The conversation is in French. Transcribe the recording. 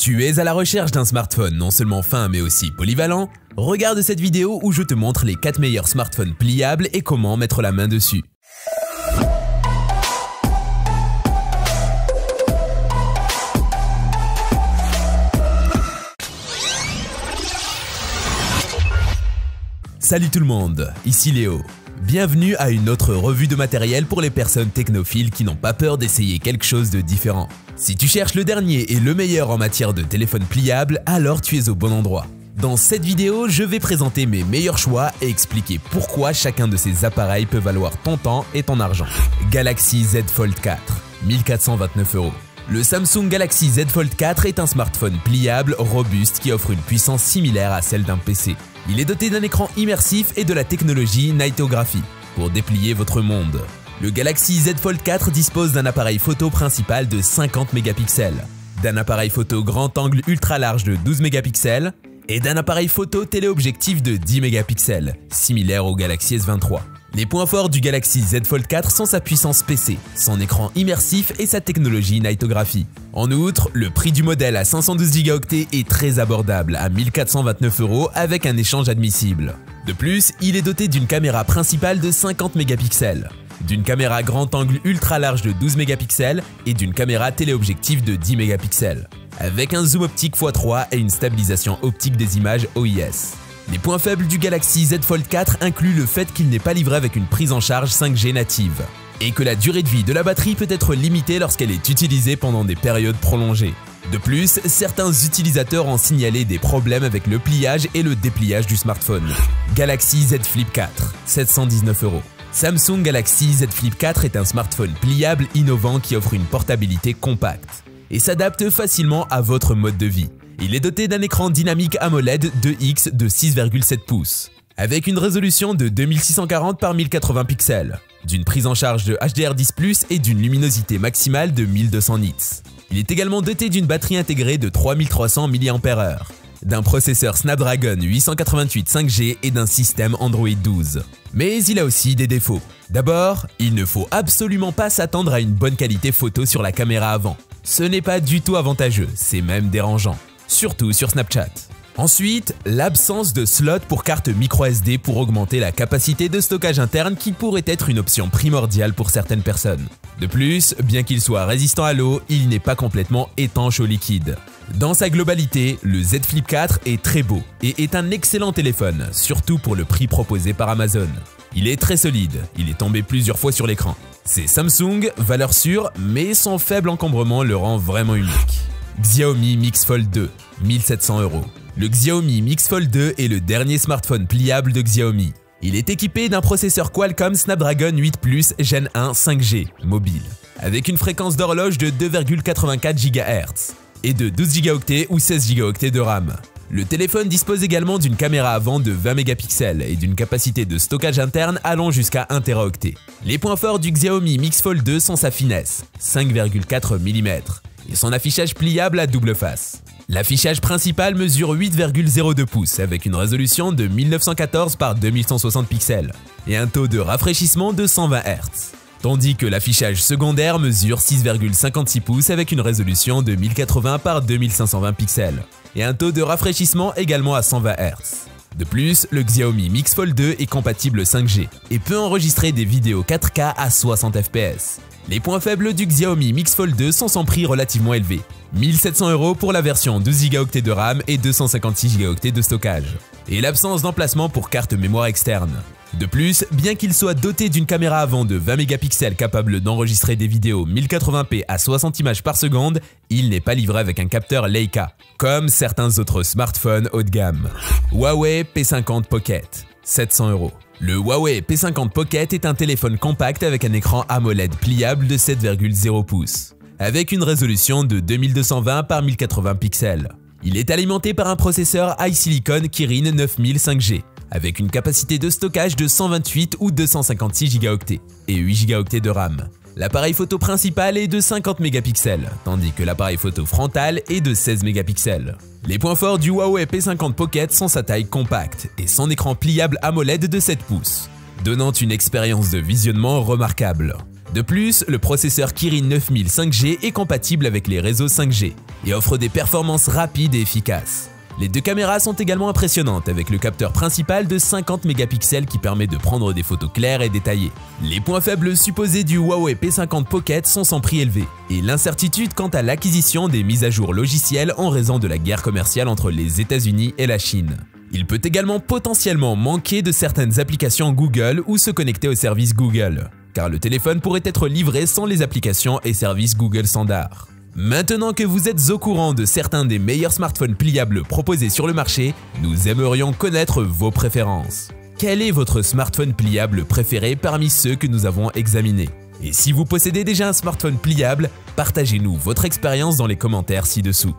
Tu es à la recherche d'un smartphone non seulement fin mais aussi polyvalent? Regarde cette vidéo où je te montre les 4 meilleurs smartphones pliables et comment mettre la main dessus. Salut tout le monde, ici Léo. Bienvenue à une autre revue de matériel pour les personnes technophiles qui n'ont pas peur d'essayer quelque chose de différent. Si tu cherches le dernier et le meilleur en matière de téléphone pliable, alors tu es au bon endroit. Dans cette vidéo, je vais présenter mes meilleurs choix et expliquer pourquoi chacun de ces appareils peut valoir ton temps et ton argent. Galaxy Z Fold 4, 1429 €. Le Samsung Galaxy Z Fold 4 est un smartphone pliable, robuste qui offre une puissance similaire à celle d'un PC. Il est doté d'un écran immersif et de la technologie Nightography pour déplier votre monde. Le Galaxy Z Fold 4 dispose d'un appareil photo principal de 50 mégapixels, d'un appareil photo grand angle ultra large de 12 mégapixels et d'un appareil photo téléobjectif de 10 mégapixels, similaire au Galaxy S23. Les points forts du Galaxy Z Fold 4 sont sa puissance PC, son écran immersif et sa technologie Nightography. En outre, le prix du modèle à 512 Go est très abordable, à 1429 € avec un échange admissible. De plus, il est doté d'une caméra principale de 50 mégapixels, d'une caméra grand angle ultra large de 12 mégapixels et d'une caméra téléobjectif de 10 mégapixels, avec un zoom optique x3 et une stabilisation optique des images OIS. Les points faibles du Galaxy Z Fold 4 incluent le fait qu'il n'est pas livré avec une prise en charge 5G native et que la durée de vie de la batterie peut être limitée lorsqu'elle est utilisée pendant des périodes prolongées. De plus, certains utilisateurs ont signalé des problèmes avec le pliage et le dépliage du smartphone. Galaxy Z Flip 4, 719 €. Samsung Galaxy Z Flip 4 est un smartphone pliable innovant qui offre une portabilité compacte et s'adapte facilement à votre mode de vie. Il est doté d'un écran dynamique AMOLED 2X de 6,7 pouces, avec une résolution de 2640 par 1080 pixels, d'une prise en charge de HDR10+ et d'une luminosité maximale de 1200 nits. Il est également doté d'une batterie intégrée de 3300 mAh, d'un processeur Snapdragon 888 5G et d'un système Android 12. Mais il a aussi des défauts. D'abord, il ne faut absolument pas s'attendre à une bonne qualité photo sur la caméra avant. Ce n'est pas du tout avantageux, c'est même dérangeant, surtout sur Snapchat. Ensuite, l'absence de slot pour carte microSD pour augmenter la capacité de stockage interne qui pourrait être une option primordiale pour certaines personnes. De plus, bien qu'il soit résistant à l'eau, il n'est pas complètement étanche au liquide. Dans sa globalité, le Z Flip 4 est très beau et est un excellent téléphone, surtout pour le prix proposé par Amazon. Il est très solide, il est tombé plusieurs fois sur l'écran. C'est Samsung, valeur sûre, mais son faible encombrement le rend vraiment unique. Xiaomi Mix Fold 2, 1700 €. Le Xiaomi Mix Fold 2 est le dernier smartphone pliable de Xiaomi. Il est équipé d'un processeur Qualcomm Snapdragon 8+ Gen 1 5G mobile, avec une fréquence d'horloge de 2,84 GHz et de 12 Go ou 16 Go de RAM. Le téléphone dispose également d'une caméra avant de 20 mégapixels et d'une capacité de stockage interne allant jusqu'à 1 Teraoctet. Les points forts du Xiaomi Mix Fold 2 sont sa finesse, 5,4 mm, et son affichage pliable à double face. L'affichage principal mesure 8,02 pouces avec une résolution de 1914 par 2160 pixels et un taux de rafraîchissement de 120 Hz. Tandis que l'affichage secondaire mesure 6,56 pouces avec une résolution de 1080 par 2520 pixels et un taux de rafraîchissement également à 120 Hz. De plus, le Xiaomi Mix Fold 2 est compatible 5G et peut enregistrer des vidéos 4K à 60 fps. Les points faibles du Xiaomi Mix Fold 2 sont son prix relativement élevé, 1700 € pour la version 12 Go de RAM et 256 Go de stockage, et l'absence d'emplacement pour carte mémoire externe. De plus, bien qu'il soit doté d'une caméra avant de 20 mégapixels capable d'enregistrer des vidéos 1080p à 60 images par seconde, il n'est pas livré avec un capteur Leica, comme certains autres smartphones haut de gamme. Huawei P50 Pocket, 700 €. Le Huawei P50 Pocket est un téléphone compact avec un écran AMOLED pliable de 7,0 pouces, avec une résolution de 2220 par 1080 pixels. Il est alimenté par un processeur iSilicon Kirin 9000 5G, avec une capacité de stockage de 128 ou 256 Go et 8 Go de RAM. L'appareil photo principal est de 50 mégapixels, tandis que l'appareil photo frontal est de 16 mégapixels. Les points forts du Huawei P50 Pocket sont sa taille compacte et son écran pliable AMOLED de 7 pouces, donnant une expérience de visionnement remarquable. De plus, le processeur Kirin 9000 5G est compatible avec les réseaux 5G et offre des performances rapides et efficaces. Les deux caméras sont également impressionnantes avec le capteur principal de 50 mégapixels qui permet de prendre des photos claires et détaillées. Les points faibles supposés du Huawei P50 Pocket sont sans prix élevé et l'incertitude quant à l'acquisition des mises à jour logicielles en raison de la guerre commerciale entre les États-Unis et la Chine. Il peut également potentiellement manquer de certaines applications Google ou se connecter au service Google, car le téléphone pourrait être livré sans les applications et services Google standards. Maintenant que vous êtes au courant de certains des meilleurs smartphones pliables proposés sur le marché, nous aimerions connaître vos préférences. Quel est votre smartphone pliable préféré parmi ceux que nous avons examinés? Et si vous possédez déjà un smartphone pliable, partagez-nous votre expérience dans les commentaires ci-dessous.